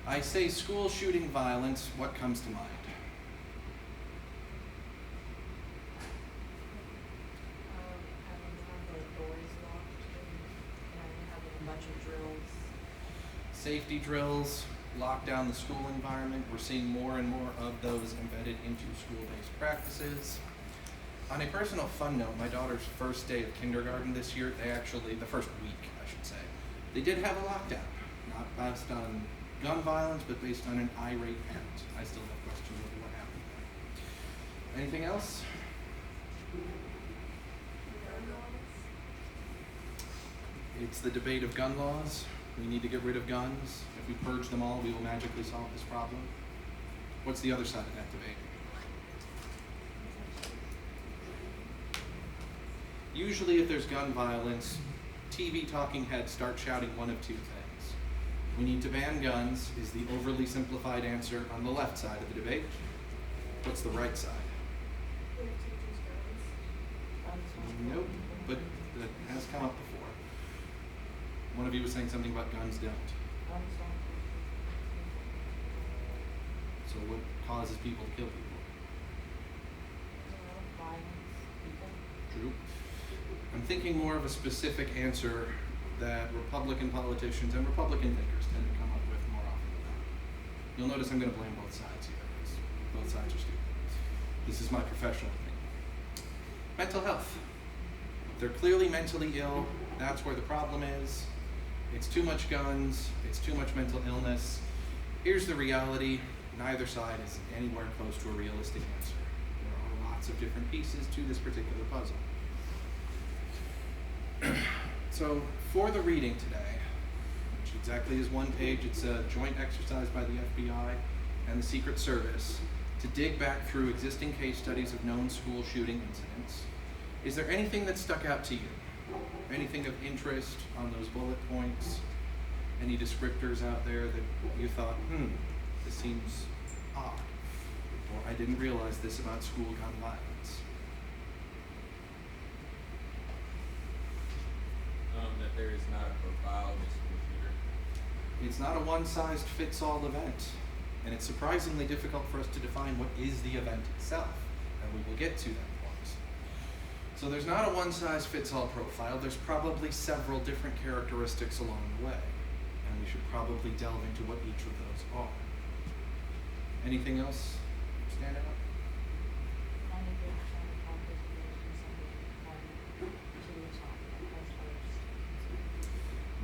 I say school shooting violence, what comes to mind? Having the doors locked and having a bunch of drills. Safety drills, lock down the school environment. We're seeing more and more of those embedded into school-based practices. On a personal fun note, my daughter's first day of kindergarten this year, the first week, I should say, they did have a lockdown. Not based on gun violence, but based on an irate parent. I still have questions over what happened there. Anything else? It's the debate of gun laws. We need to get rid of guns. If we purge them all, we will magically solve this problem. What's the other side of that debate? Usually if there's gun violence, TV talking heads start shouting one of two things. We need to ban guns is the overly simplified answer on the left side of the debate. What's the right side? Nope, but that has come up before. One of you was saying something about guns don't. So what causes people to kill people? True. I'm thinking more of a specific answer that Republican politicians and Republican thinkers tend to come up with more often than not. You'll notice I'm going to blame both sides here, because both sides are stupid. This is my professional opinion. Mental health. They're clearly mentally ill. That's where the problem is. It's too much guns. It's too much mental illness. Here's the reality. Neither side is anywhere close to a realistic answer. There are lots of different pieces to this particular puzzle. So for the reading today, which exactly is one page, it's a joint exercise by the FBI and the Secret Service to dig back through existing case studies of known school shooting incidents. Is there anything that stuck out to you? Anything of interest on those bullet points? Any descriptors out there that you thought, this seems odd, or I didn't realize this about school gun violence? That there is not a profile of a school shooter. It's not a one-size-fits-all event, and it's surprisingly difficult for us to define what is the event itself, and we will get to that point. So there's not a one-size-fits-all profile. There's probably several different characteristics along the way, and we should probably delve into what each of those are. Anything else stand out?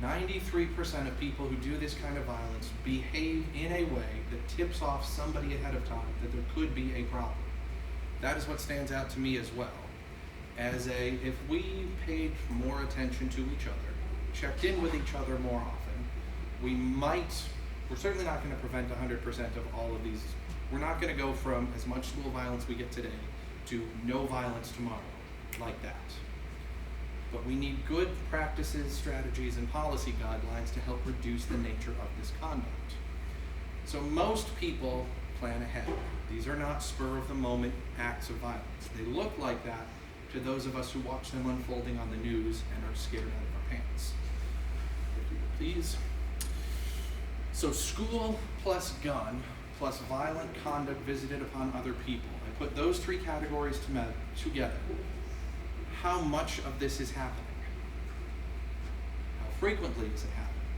93% of people who do this kind of violence behave in a way that tips off somebody ahead of time that there could be a problem. That is what stands out to me as well. If we paid more attention to each other, checked in with each other more often, we're certainly not going to prevent 100% of all of these. We're not going to go from as much school violence we get today to no violence tomorrow, like that. But we need good practices, strategies, and policy guidelines to help reduce the nature of this conduct. So most people plan ahead. These are not spur-of-the-moment acts of violence. They look like that to those of us who watch them unfolding on the news and are scared out of our pants. If you would please. So school plus gun plus violent conduct visited upon other people. I put those three categories together. How much of this is happening? How frequently is it happening?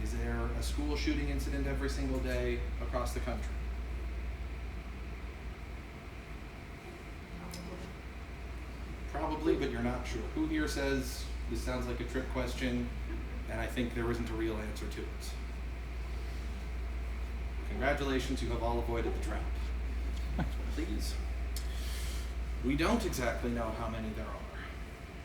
Is there a school shooting incident every single day across the country? Probably, but you're not sure. Who here says this sounds like a trick question and I think there isn't a real answer to it? Congratulations, you have all avoided the trap. Please. We don't exactly know how many there are,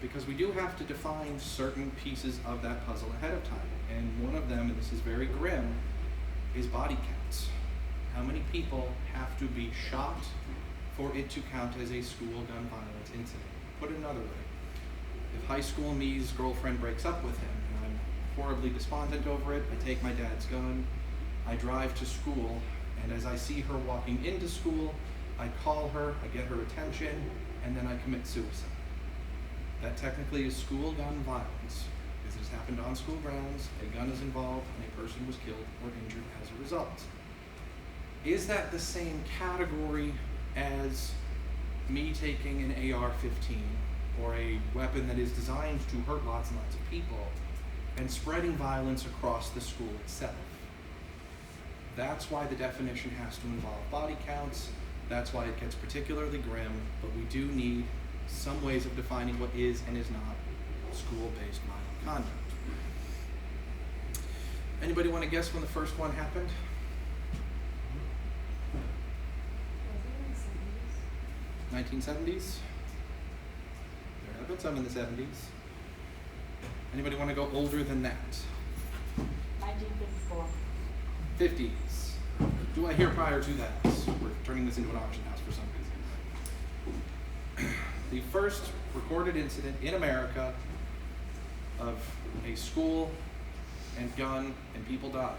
because we do have to define certain pieces of that puzzle ahead of time. And one of them, and this is very grim, is body counts. How many people have to be shot for it to count as a school gun violence incident? Put it another way. If high school me's girlfriend breaks up with him, and I'm horribly despondent over it, I take my dad's gun, I drive to school, and as I see her walking into school, I call her, I get her attention, and then I commit suicide. That technically is school gun violence, because it has happened on school grounds, a gun is involved, and a person was killed or injured as a result. Is that the same category as me taking an AR-15 or a weapon that is designed to hurt lots and lots of people and spreading violence across the school itself? That's why the definition has to involve body counts. That's why it gets particularly grim, but we do need some ways of defining what is and is not school-based violent conduct. Anybody want to guess when the first one happened? Was it in the 70s? 1970s? There have been some in the 70s. Anybody want to go older than that? 1954. 50s. Do I hear prior to that? We're turning this into an auction house for some reason. The first recorded incident in America of a school and gun and people died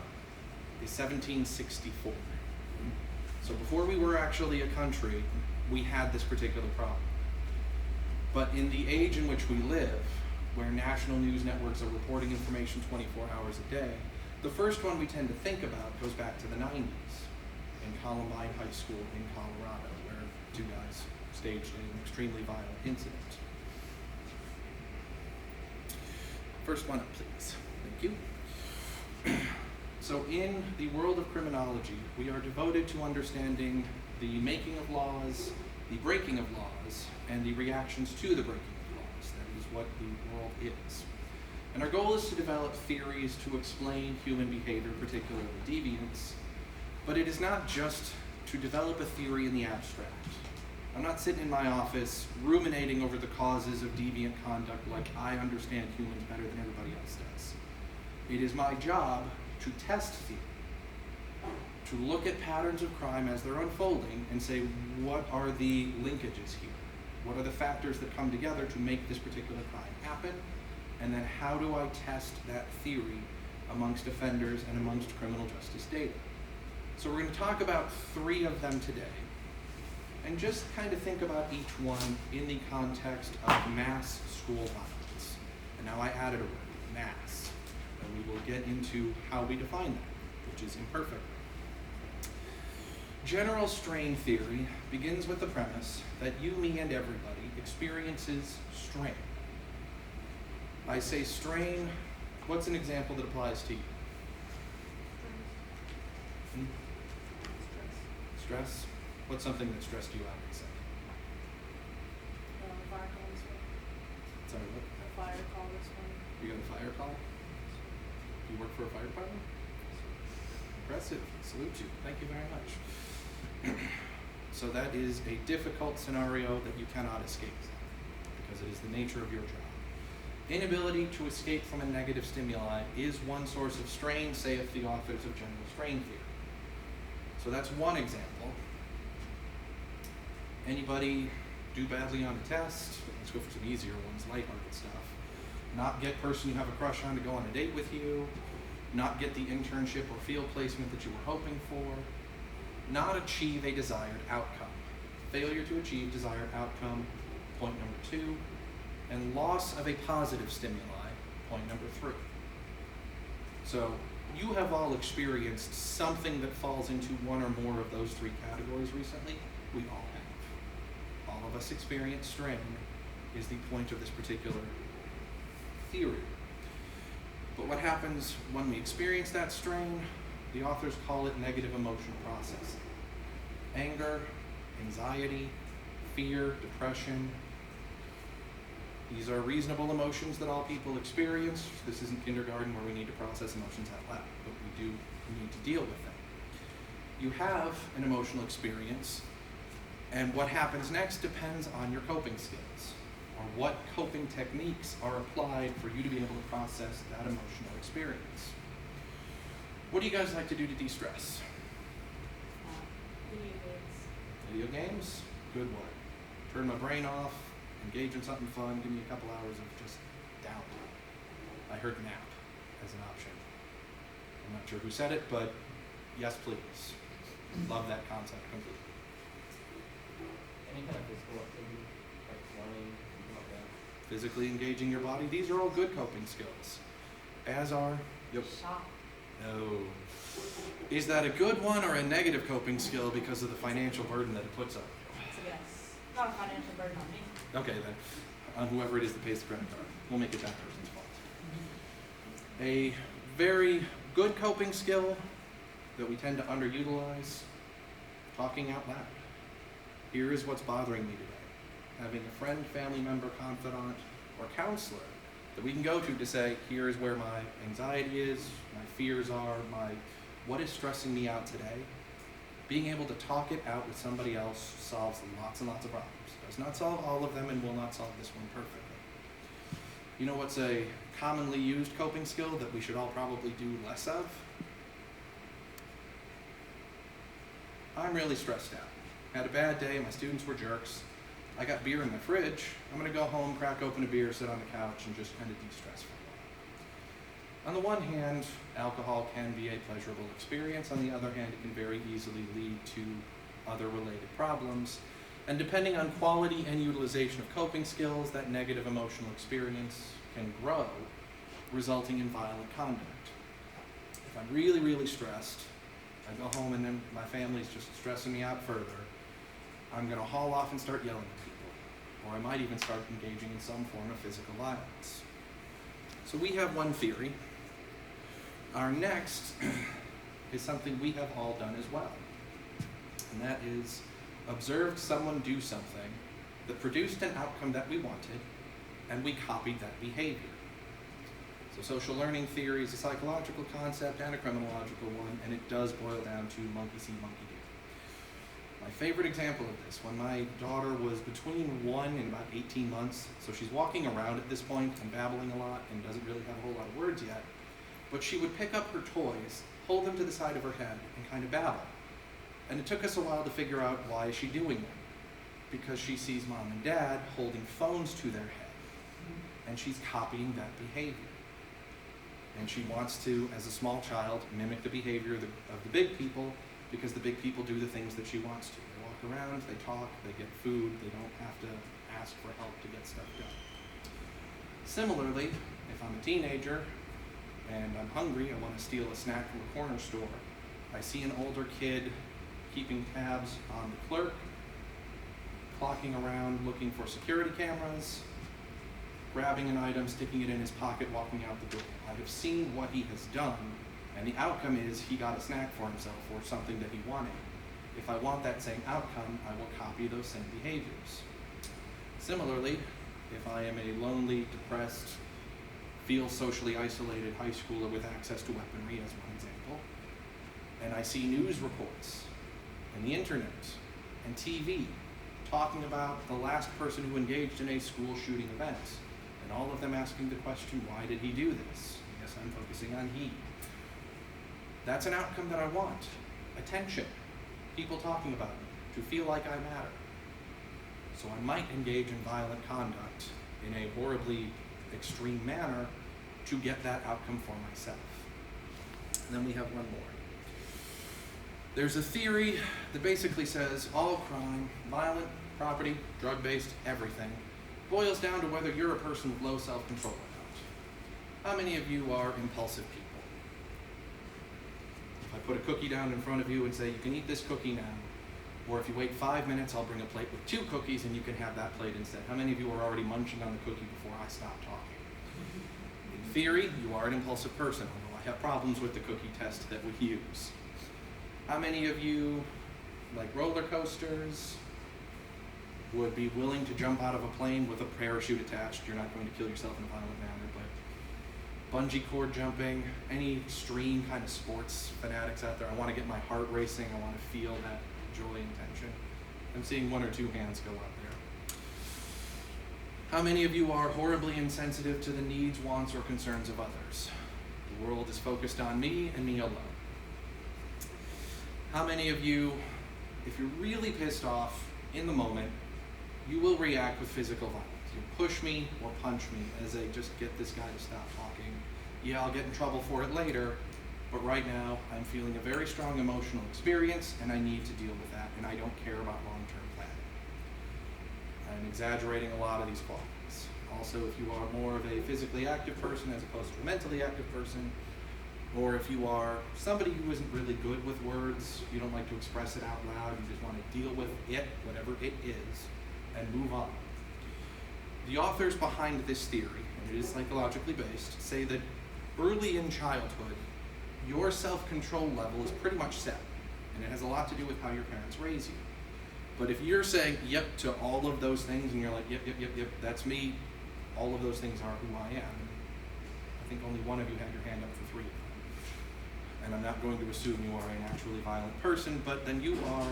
is 1764. So before we were actually a country, we had this particular problem. But in the age in which we live, where national news networks are reporting information 24 hours a day, the first one we tend to think about goes back to the 90s in Columbine High School in Colorado, where two guys staged an extremely violent incident. First one up, please. Thank you. So in the world of criminology, we are devoted to understanding the making of laws, the breaking of laws, and the reactions to the breaking of laws. That is what the world is. And our goal is to develop theories to explain human behavior, particularly deviance, but it is not just to develop a theory in the abstract. I'm not sitting in my office ruminating over the causes of deviant conduct like I understand humans better than everybody else does. It is my job to test theory, to look at patterns of crime as they're unfolding and say, what are the linkages here? What are the factors that come together to make this particular crime happen? And then how do I test that theory amongst offenders and amongst criminal justice data? So we're going to talk about 3 of them today. And just kind of think about each one in the context of mass school violence. And now I added a word, mass. And we will get into how we define that, which is imperfect. General strain theory begins with the premise that you, me, and everybody experiences strain. I say strain, what's an example that applies to you? Stress? What's something that stressed you out recently? Fire call this one. Sorry, what? A fire call this one. You got a fire call? Do you work for a fire department? Impressive. Salute you. Thank you very much. So that is a difficult scenario that you cannot escape from because it is the nature of your job. Inability to escape from a negative stimuli is one source of strain, saith the authors of general strain theory. So that's one example. Anybody do badly on a test? Let's go for some easier ones, lighthearted stuff. Not get person you have a crush on to go on a date with you. Not get the internship or field placement that you were hoping for. Not achieve a desired outcome. Failure to achieve desired outcome, point number 2. And loss of a positive stimuli, point number 3. So you have all experienced something that falls into one or more of those 3 categories recently. We all have. All of us experience strain is the point of this particular theory. But what happens when we experience that strain? The authors call it negative emotional processing. Anger, anxiety, fear, depression. These are reasonable emotions that all people experience. This isn't kindergarten where we need to process emotions out loud, but we need to deal with them. You have an emotional experience, and what happens next depends on your coping skills, or what coping techniques are applied for you to be able to process that emotional experience. What do you guys like to do to de-stress? Video games. Video games? Good one. Turn my brain off, engage in something fun, give me a couple hours of just downtime. I heard nap as an option. I'm not sure who said it, but yes, please. Love that concept completely. Any kind of physical activity, like running, something like that. physically engaging your body. These are all good coping skills. As are, Shop. no. Is that a good one or a negative coping skill because of the financial burden that it puts on you? It's a yes. Not a financial burden on me. Okay, then, on whoever it is that pays the credit card. We'll make it that person's fault. A very good coping skill that we tend to underutilize, talking out loud. Here is what's bothering me today. Having a friend, family member, confidant, or counselor that we can go to say, here is where my anxiety is, my fears are, what is stressing me out today. Being able to talk it out with somebody else solves lots and lots of problems. Does not solve all of them and will not solve this one perfectly. You know what's a commonly used coping skill that we should all probably do less of? I'm really stressed out. Had a bad day, my students were jerks. I got beer in my fridge. I'm gonna go home, crack open a beer, sit on the couch, and just kind of de-stress for a while. On the one hand, alcohol can be a pleasurable experience. On the other hand, it can very easily lead to other related problems. And depending on quality and utilization of coping skills, that negative emotional experience can grow, resulting in violent conduct. If I'm really, really stressed, I go home and then my family's just stressing me out further, I'm gonna haul off and start yelling at people. Or I might even start engaging in some form of physical violence. So we have one theory. Our next is something we have all done as well. And that is observed someone do something that produced an outcome that we wanted, and we copied that behavior. So social learning theory is a psychological concept and a criminological one, and it does boil down to monkey see, monkey do. My favorite example of this, when my daughter was between 1 and about 18 months, so she's walking around at this point and babbling a lot and doesn't really have a whole lot of words yet, but she would pick up her toys, hold them to the side of her head, and kind of babble. And it took us a while to figure out why is she doing that. Because she sees mom and dad holding phones to their head, and she's copying that behavior. And she wants to, as a small child, mimic the behavior of the big people, because the big people do the things that she wants to. They walk around, they talk, they get food, they don't have to ask for help to get stuff done. Similarly, if I'm a teenager and I'm hungry, I want to steal a snack from a corner store, I see an older kid keeping tabs on the clerk, clocking around looking for security cameras, grabbing an item, sticking it in his pocket, walking out the door. I have seen what he has done, and the outcome is he got a snack for himself or something that he wanted. If I want that same outcome, I will copy those same behaviors. Similarly, if I am a lonely, depressed, feel socially isolated high schooler with access to weaponry, as one example, and I see news reports and the internet and TV talking about the last person who engaged in a school shooting event, and all of them asking the question, why did he do this? Yes, I'm focusing on he. That's an outcome that I want. Attention. People talking about me. To feel like I matter. So I might engage in violent conduct in a horribly extreme manner to get that outcome for myself. And then we have one more. There's a theory that basically says all crime, violent, property, drug-based, everything, boils down to whether you're a person with low self-control or not. How many of you are impulsive people? If I put a cookie down in front of you and say, you can eat this cookie now, or if you wait 5 minutes, I'll bring a plate with 2 cookies and you can have that plate instead. How many of you are already munching on the cookie before I stop talking? In theory, you are an impulsive person, although I have problems with the cookie test that we use. How many of you like roller coasters, would be willing to jump out of a plane with a parachute attached? You're not going to kill yourself in a violent manner, but bungee cord jumping, any extreme kind of sports fanatics out there. I want to get my heart racing. I want to feel that joy and tension. I'm seeing 1 or 2 hands go up there. How many of you are horribly insensitive to the needs, wants, or concerns of others? The world is focused on me and me alone. How many of you, if you're really pissed off in the moment, you will react with physical violence? You'll push me or punch me as a just get this guy to stop talking. Yeah, I'll get in trouble for it later, but right now I'm feeling a very strong emotional experience and I need to deal with that, and I don't care about long-term planning. I'm exaggerating a lot of these qualities. Also, if you are more of a physically active person as opposed to a mentally active person, or if you are somebody who isn't really good with words, you don't like to express it out loud, you just want to deal with it, whatever it is, and move on. The authors behind this theory, and it is psychologically based, say that early in childhood, your self-control level is pretty much set, and it has a lot to do with how your parents raise you. But if you're saying yep to all of those things, and you're like, yep, that's me, all of those things are who I am. I think only one of you had your hand up for 3 of them. And I'm not going to assume you are a naturally violent person, but then you are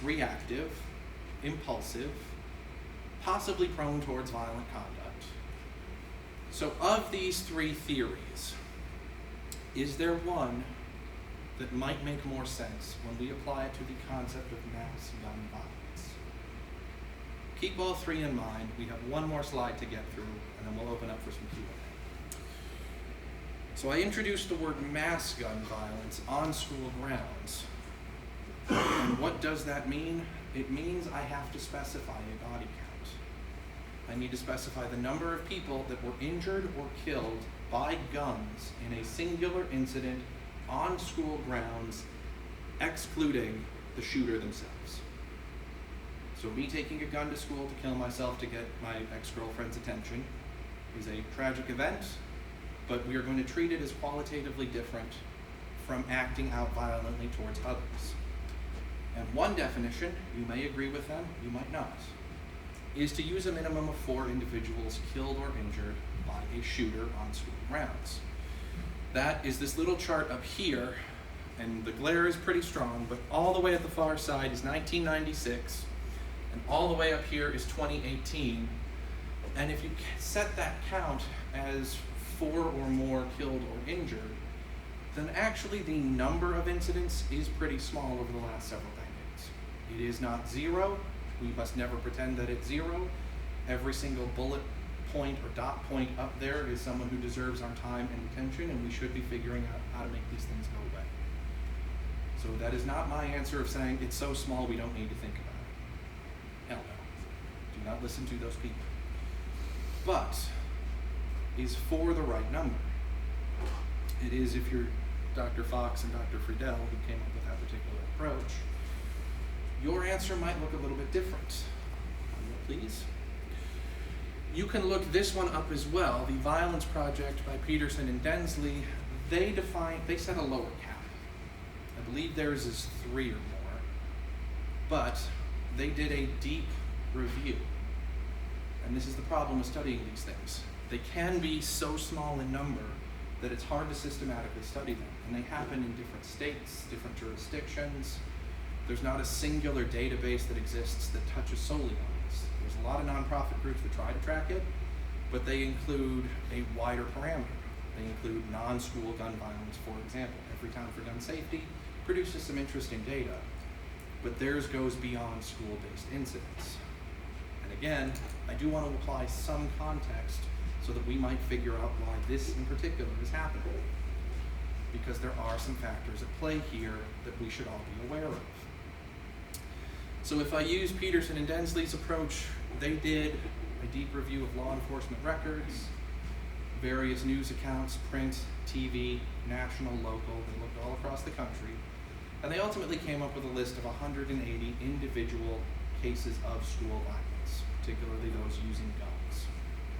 reactive, impulsive, possibly prone towards violent conduct. So of these 3 theories, is there one that might make more sense when we apply it to the concept of mass gun violence? Keep all 3 in mind. We have one more slide to get through, and then we'll open up for some Q&A. So I introduced the word mass gun violence on school grounds. And what does that mean? It means I have to specify a body count. I need to specify the number of people that were injured or killed by guns in a singular incident on school grounds, excluding the shooter themselves. So me taking a gun to school to kill myself to get my ex-girlfriend's attention is a tragic event, but we are going to treat it as qualitatively different from acting out violently towards others. And one definition, you may agree with them, you might not, is to use a minimum of 4 individuals killed or injured by a shooter on school grounds. That is this little chart up here, and the glare is pretty strong, but all the way at the far side is 1996, and all the way up here is 2018. And if you set that count as 4 or more killed or injured, then actually the number of incidents is pretty small over the last several decades. It is not 0. We must never pretend that it's 0. Every single bullet point or dot point up there is someone who deserves our time and attention, and we should be figuring out how to make these things go away. So that is not my answer of saying it's so small we don't need to think about it. Hell no. Do not listen to those people. But is 4 the right number? It is if you're Dr. Fox and Dr. Friedel, who came up with that particular approach. Your answer might look a little bit different. Please. You can look this one up as well. The Violence Project by Peterson and Densley, they set a lower cap. I believe theirs is 3 or more, but they did a deep review. And this is the problem with studying these things. They can be so small in number that it's hard to systematically study them. And they happen in different states, different jurisdictions. There's not a singular database that exists that touches solely on this. There's a lot of nonprofit groups that try to track it, but they include a wider parameter. They include non-school gun violence, for example. Every Time for Gun Safety produces some interesting data, but theirs goes beyond school-based incidents. And again, I do want to apply some context so that we might figure out why this in particular is happening. Because there are some factors at play here that we should all be aware of. So if I use Peterson and Densley's approach, they did a deep review of law enforcement records, various news accounts, print, TV, national, local. They looked all across the country. And they ultimately came up with a list of 180 individual cases of school violence, particularly those using guns,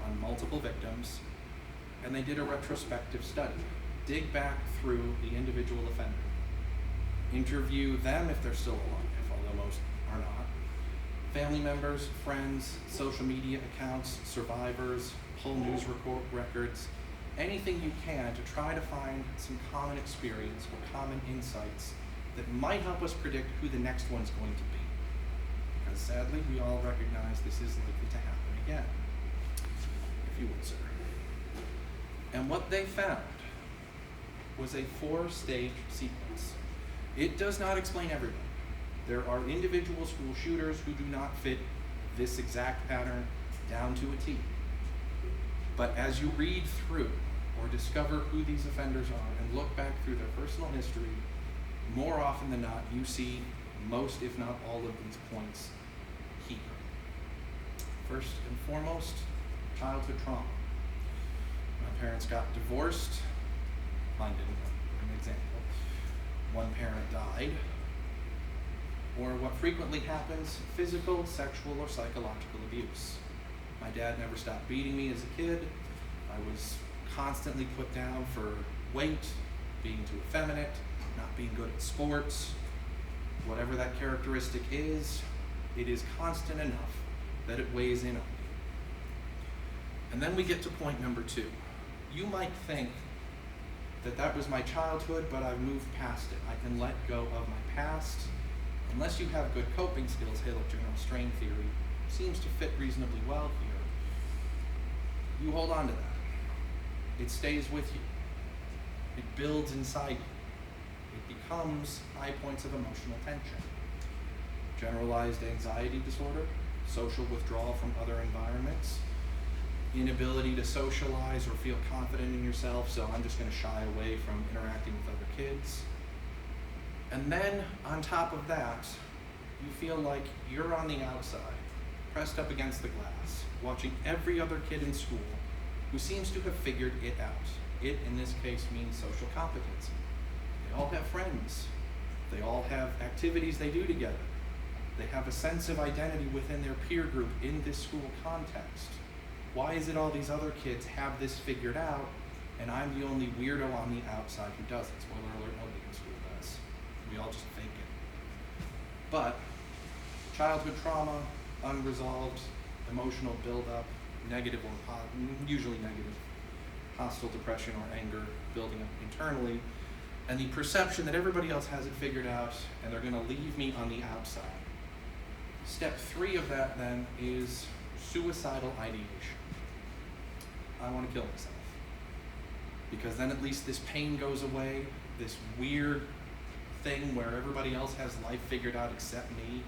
on multiple victims. And they did a retrospective study. Dig back through the individual offender. Interview them if they're still alive, although most are not. Family members, friends, social media accounts, survivors, pull news records, anything you can to try to find some common experience or common insights that might help us predict who the next one's going to be. Because sadly, we all recognize this is likely to happen again, if you would, sir. And what they found was a 4-stage sequence. It does not explain everything. There are individual school shooters who do not fit this exact pattern down to a T. But as you read through or discover who these offenders are and look back through their personal history, more often than not, you see most, if not all, of these points here. First and foremost, childhood trauma. My parents got divorced. Mine didn't, for an example. One parent died. Or what frequently happens, physical, sexual, or psychological abuse. My dad never stopped beating me as a kid. I was constantly put down for weight, being too effeminate, not being good at sports. Whatever that characteristic is, it is constant enough that it weighs in on me. And then we get to point number 2. You might think that that was my childhood, but I've moved past it. I can let go of my past. Unless you have good coping skills, hey, look, general strain theory seems to fit reasonably well here. You hold on to that. It stays with you. It builds inside you. It becomes high points of emotional tension. Generalized anxiety disorder, social withdrawal from other environments, inability to socialize or feel confident in yourself, so I'm just going to shy away from interacting with other kids. And then, on top of that, you feel like you're on the outside, pressed up against the glass, watching every other kid in school who seems to have figured it out. It, in this case, means social competency. They all have friends. They all have activities they do together. They have a sense of identity within their peer group in this school context. Why is it all these other kids have this figured out, and I'm the only weirdo on the outside who doesn't? Spoiler alert, nobody in school does. We all just fake it. But childhood trauma, unresolved, emotional buildup, negative or usually negative, hostile depression or anger building up internally, and the perception that everybody else has it figured out and they're going to leave me on the outside. Step 3 of that then is suicidal ideation. I want to kill myself. Because then at least this pain goes away, this weird thing where everybody else has life figured out except me.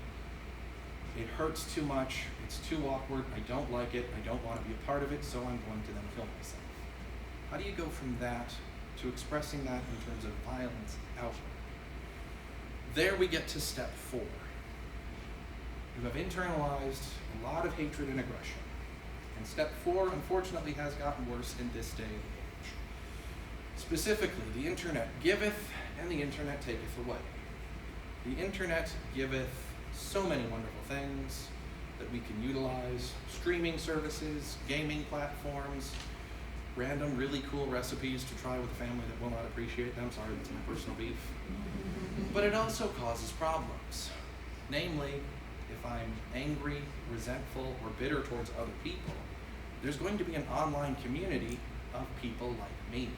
It hurts too much, it's too awkward, I don't like it, I don't want to be a part of it, so I'm going to then kill myself. How do you go from that to expressing that in terms of violence outward? There we get to step 4. You have internalized a lot of hatred and aggression. And step 4, unfortunately, has gotten worse in this day and age. Specifically, the internet giveth, and the internet taketh away. The internet giveth so many wonderful things that we can utilize. Streaming services, gaming platforms, random really cool recipes to try with a family that will not appreciate them. Sorry, that's my personal beef. But it also causes problems. Namely, if I'm angry, resentful, or bitter towards other people, there's going to be an online community of people like me.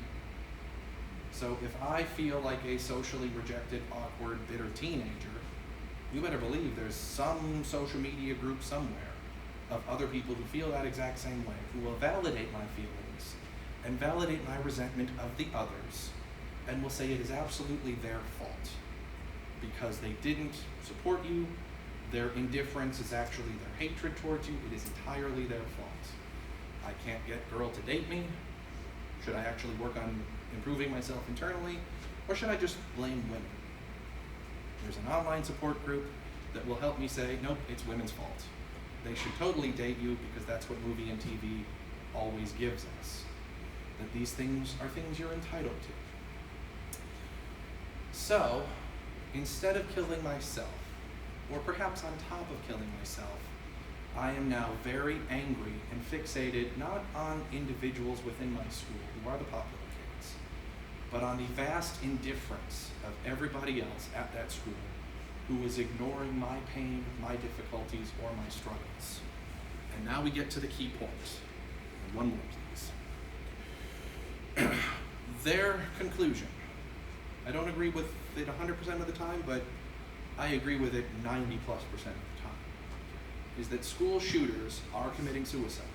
So if I feel like a socially rejected, awkward, bitter teenager, you better believe there's some social media group somewhere of other people who feel that exact same way, who will validate my feelings and validate my resentment of the others, and will say it is absolutely their fault because they didn't support you. Their indifference is actually their hatred towards you. It is entirely their fault. I can't get girl to date me. Should I actually work on improving myself internally, or should I just blame women? There's an online support group that will help me say, nope, it's women's fault. They should totally date you because that's what movie and TV always gives us. That these things are things you're entitled to. So, instead of killing myself, or perhaps on top of killing myself, I am now very angry and fixated not on individuals within my school who are the popular kids, but on the vast indifference of everybody else at that school who is ignoring my pain, my difficulties, or my struggles. And now we get to the key point. One more, please. Their conclusion. I don't agree with it 100% of the time, but I agree with it 90+% of the time, is that school shooters are committing suicide.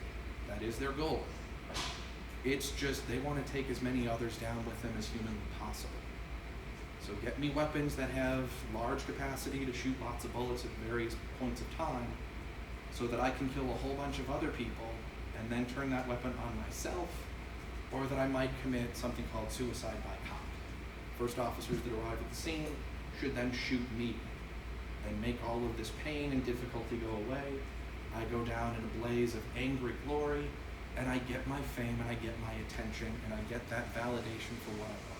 That is their goal. It's just they want to take as many others down with them as humanly possible. So get me weapons that have large capacity to shoot lots of bullets at various points of time so that I can kill a whole bunch of other people and then turn that weapon on myself, or that I might commit something called suicide by cop. First officers that arrive at the scene should then shoot me and make all of this pain and difficulty go away. I go down in a blaze of angry glory, and I get my fame and I get my attention and I get that validation for what I want.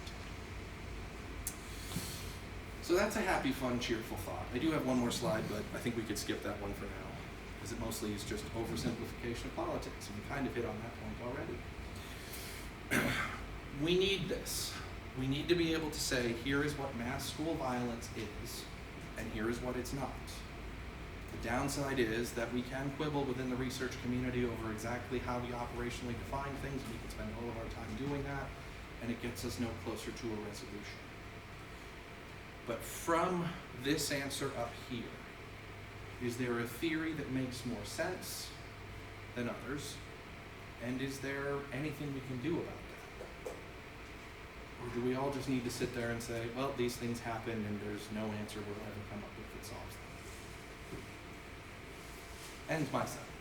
So that's a happy, fun, cheerful thought. I do have one more slide, but I think we could skip that one for now, because it mostly is just oversimplification of politics, and we kind of hit on that point already. We need this. We need to be able to say, here is what mass school violence is, and here is what it's not. The downside is that we can quibble within the research community over exactly how we operationally define things, and we can spend all of our time doing that, and it gets us no closer to a resolution. But from this answer up here, is there a theory that makes more sense than others? And is there anything we can do about that? Or do we all just need to sit there and say, well, these things happen and there's no answer we'll ever come up with that solves them? Ends my sentence.